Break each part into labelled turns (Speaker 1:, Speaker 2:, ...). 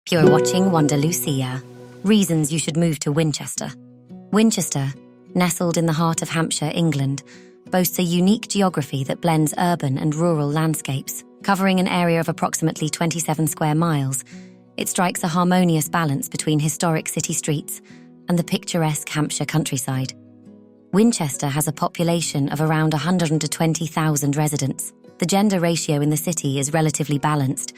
Speaker 1: You're watching Wanderlusia. Reasons you should move to Winchester. Winchester, nestled in the heart of Hampshire, England, boasts a unique geography that blends urban and rural landscapes. Covering an area of approximately 27 square miles, it strikes a harmonious balance between historic city streets and the picturesque Hampshire countryside. Winchester has a population of around 120,000 residents. The gender ratio in the city is relatively balanced.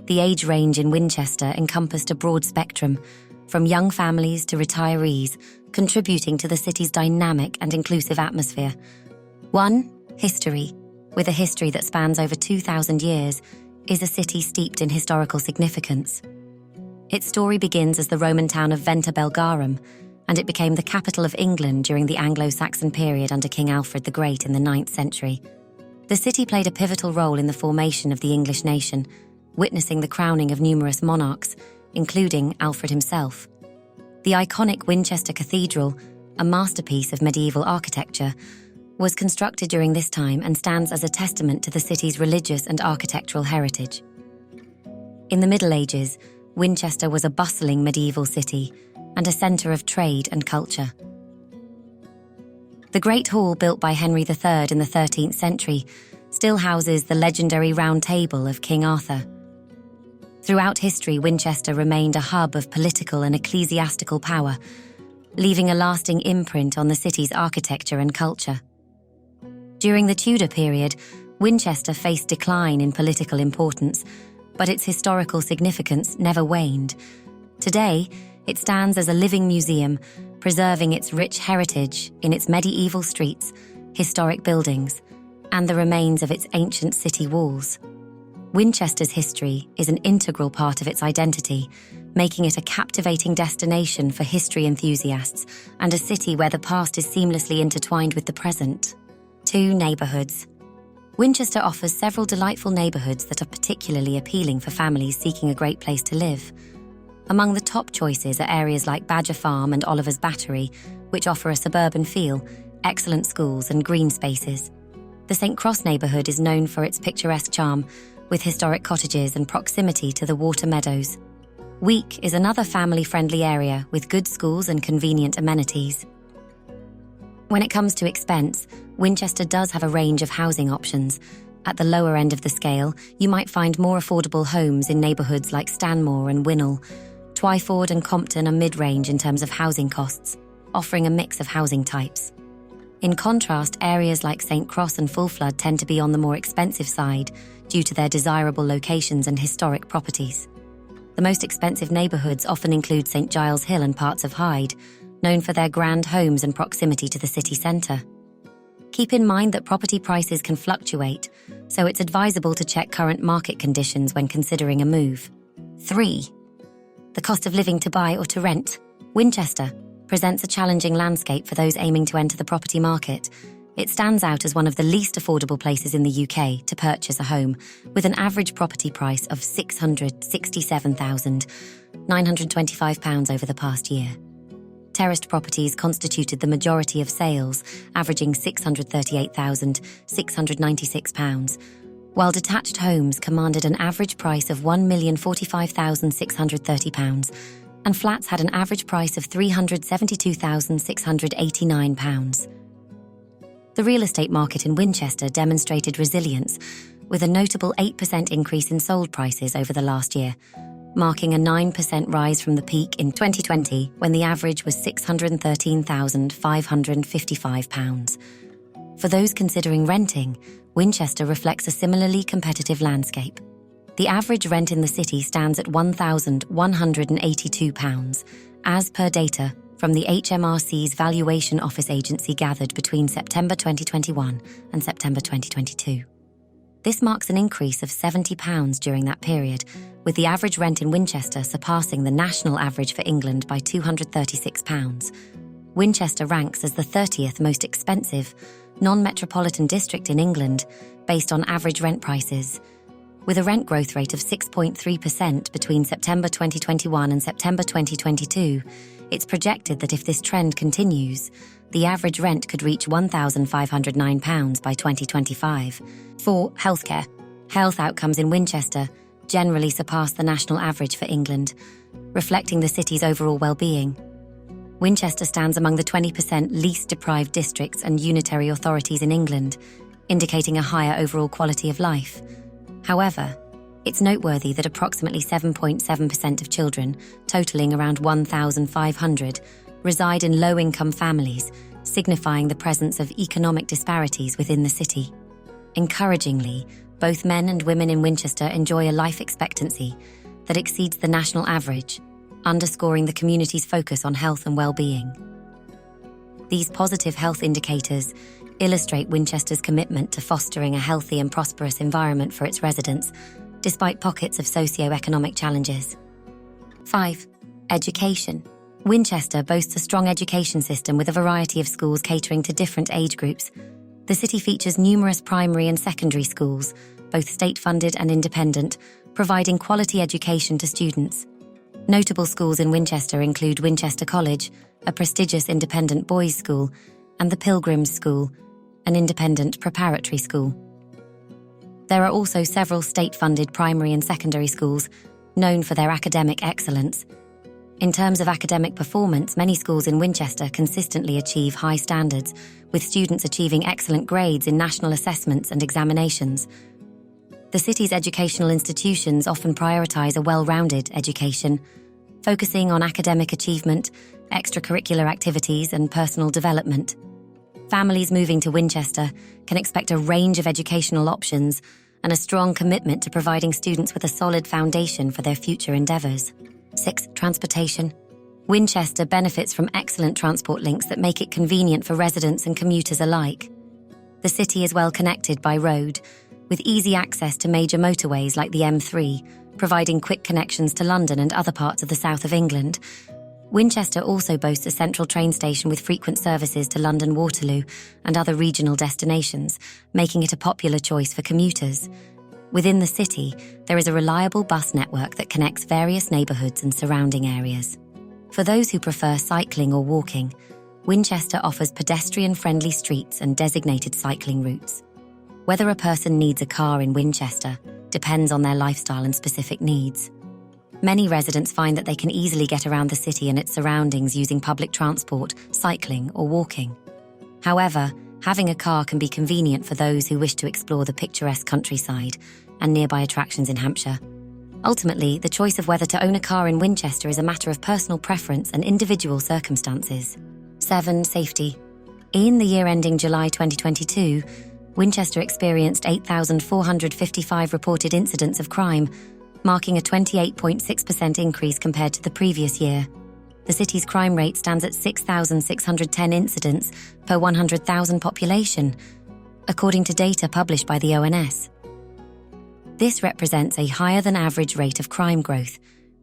Speaker 1: The age range in Winchester encompassed a broad spectrum, from young families to retirees, contributing to the city's dynamic and inclusive atmosphere. 1. History. With a history that spans over 2,000 years, is a city steeped in historical significance. Its story begins as the Roman town of Venta Belgarum, and it became the capital of England during the Anglo-Saxon period under King Alfred the Great in the 9th century. The city played a pivotal role in the formation of the English nation, witnessing the crowning of numerous monarchs, including Alfred himself. The iconic Winchester Cathedral, a masterpiece of medieval architecture, was constructed during this time and stands as a testament to the city's religious and architectural heritage. In the Middle Ages, Winchester was a bustling medieval city and a centre of trade and culture. The Great Hall, built by Henry III in the 13th century, still houses the legendary Round Table of King Arthur. Throughout history, Winchester remained a hub of political and ecclesiastical power, leaving a lasting imprint on the city's architecture and culture. During the Tudor period, Winchester faced decline in political importance, but its historical significance never waned. Today, it stands as a living museum, preserving its rich heritage in its medieval streets, historic buildings, and the remains of its ancient city walls. Winchester's history is an integral part of its identity, making it a captivating destination for history enthusiasts and a city where the past is seamlessly intertwined with the present. 2. Neighbourhoods. Winchester offers several delightful neighbourhoods that are particularly appealing for families seeking a great place to live. Among the top choices are areas like Badger Farm and Oliver's Battery, which offer a suburban feel, excellent schools and green spaces. The St. Cross neighbourhood is known for its picturesque charm, with historic cottages and proximity to the water meadows. Week is another family-friendly area with good schools and convenient amenities. When it comes to expense, Winchester does have a range of housing options. At the lower end of the scale, you might find more affordable homes in neighbourhoods like Stanmore and Winnall. Twyford and Compton are mid-range in terms of housing costs, offering a mix of housing types. In contrast, areas like St. Cross and Full Flood tend to be on the more expensive side due to their desirable locations and historic properties. The most expensive neighbourhoods often include St. Giles Hill and parts of Hyde, known for their grand homes and proximity to the city centre. Keep in mind that property prices can fluctuate, so it's advisable to check current market conditions when considering a move. 3. The cost of living to buy or to rent. Winchester presents a challenging landscape for those aiming to enter the property market. It stands out as one of the least affordable places in the UK to purchase a home, with an average property price of £667,925 over the past year. Terraced properties constituted the majority of sales, averaging £638,696, while detached homes commanded an average price of £1,045,630, and flats had an average price of £372,689. The real estate market in Winchester demonstrated resilience, with a notable 8% increase in sold prices over the last year, marking a 9% rise from the peak in 2020 when the average was £613,555. For those considering renting, Winchester reflects a similarly competitive landscape. The average rent in the city stands at £1,182, as per data from the HMRC's Valuation Office agency gathered between September 2021 and September 2022. This marks an increase of £70 during that period, with the average rent in Winchester surpassing the national average for England by £236. Winchester ranks as the 30th most expensive non-metropolitan district in England, based on average rent prices. With a rent growth rate of 6.3% between September 2021 and September 2022, it's projected that if this trend continues, the average rent could reach £1,509 by 2025. 4. Healthcare. Health outcomes in Winchester generally surpass the national average for England, reflecting the city's overall well-being. Winchester stands among the 20% least deprived districts and unitary authorities in England, indicating a higher overall quality of life. However, it's noteworthy that approximately 7.7% of children, totaling around 1,500, reside in low-income families, signifying the presence of economic disparities within the city. Encouragingly, both men and women in Winchester enjoy a life expectancy that exceeds the national average, underscoring the community's focus on health and well-being. These positive health indicators illustrate Winchester's commitment to fostering a healthy and prosperous environment for its residents, despite pockets of socio-economic challenges. 5. Education. Winchester boasts a strong education system with a variety of schools catering to different age groups. The city features numerous primary and secondary schools, both state-funded and independent, providing quality education to students. Notable schools in Winchester include Winchester College, a prestigious independent boys' school, and the Pilgrims School, an independent preparatory school. There are also several state-funded primary and secondary schools, known for their academic excellence. In terms of academic performance, many schools in Winchester consistently achieve high standards, with students achieving excellent grades in national assessments and examinations. The city's educational institutions often prioritize a well-rounded education, focusing on academic achievement, extracurricular activities, and personal development. Families moving to Winchester can expect a range of educational options and a strong commitment to providing students with a solid foundation for their future endeavours. 6. Transportation. Winchester benefits from excellent transport links that make it convenient for residents and commuters alike. The city is well connected by road, with easy access to major motorways like the M3, providing quick connections to London and other parts of the south of England. Winchester also boasts a central train station with frequent services to London Waterloo and other regional destinations, making it a popular choice for commuters. Within the city, there is a reliable bus network that connects various neighbourhoods and surrounding areas. For those who prefer cycling or walking, Winchester offers pedestrian-friendly streets and designated cycling routes. Whether a person needs a car in Winchester depends on their lifestyle and specific needs. Many residents find that they can easily get around the city and its surroundings using public transport, cycling, or walking. However, having a car can be convenient for those who wish to explore the picturesque countryside and nearby attractions in Hampshire. Ultimately, the choice of whether to own a car in Winchester is a matter of personal preference and individual circumstances. 7. Safety. In the year ending July 2022, Winchester experienced 8,455 reported incidents of crime, marking a 28.6% increase compared to the previous year. The city's crime rate stands at 6,610 incidents per 100,000 population, according to data published by the ONS. This represents a higher-than-average rate of crime growth,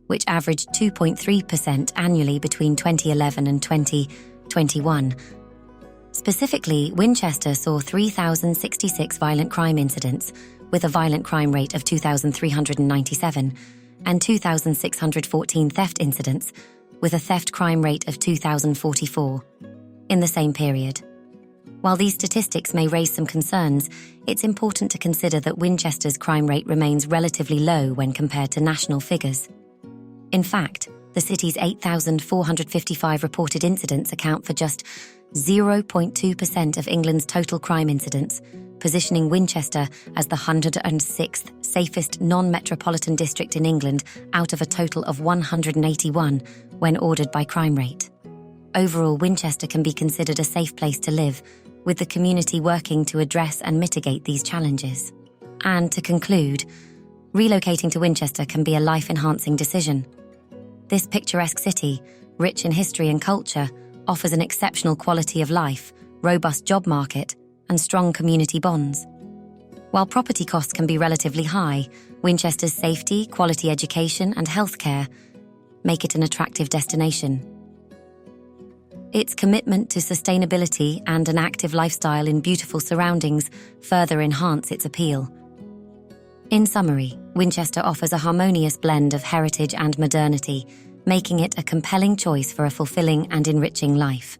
Speaker 1: which averaged 2.3% annually between 2011 and 2021. Specifically, Winchester saw 3,066 violent crime incidents, with a violent crime rate of 2,397, and 2,614 theft incidents, with a theft crime rate of 2,044, in the same period. While these statistics may raise some concerns, it's important to consider that Winchester's crime rate remains relatively low when compared to national figures. In fact, the city's 8,455 reported incidents account for just 0.2% of England's total crime incidents, positioning Winchester as the 106th safest non-metropolitan district in England out of a total of 181 when ordered by crime rate. Overall, Winchester can be considered a safe place to live, with the community working to address and mitigate these challenges. And to conclude, relocating to Winchester can be a life-enhancing decision. This picturesque city, rich in history and culture, offers an exceptional quality of life, robust job market, and strong community bonds. While property costs can be relatively high, Winchester's safety, quality education, and healthcare make it an attractive destination. Its commitment to sustainability and an active lifestyle in beautiful surroundings further enhance its appeal. In summary, Winchester offers a harmonious blend of heritage and modernity, making it a compelling choice for a fulfilling and enriching life.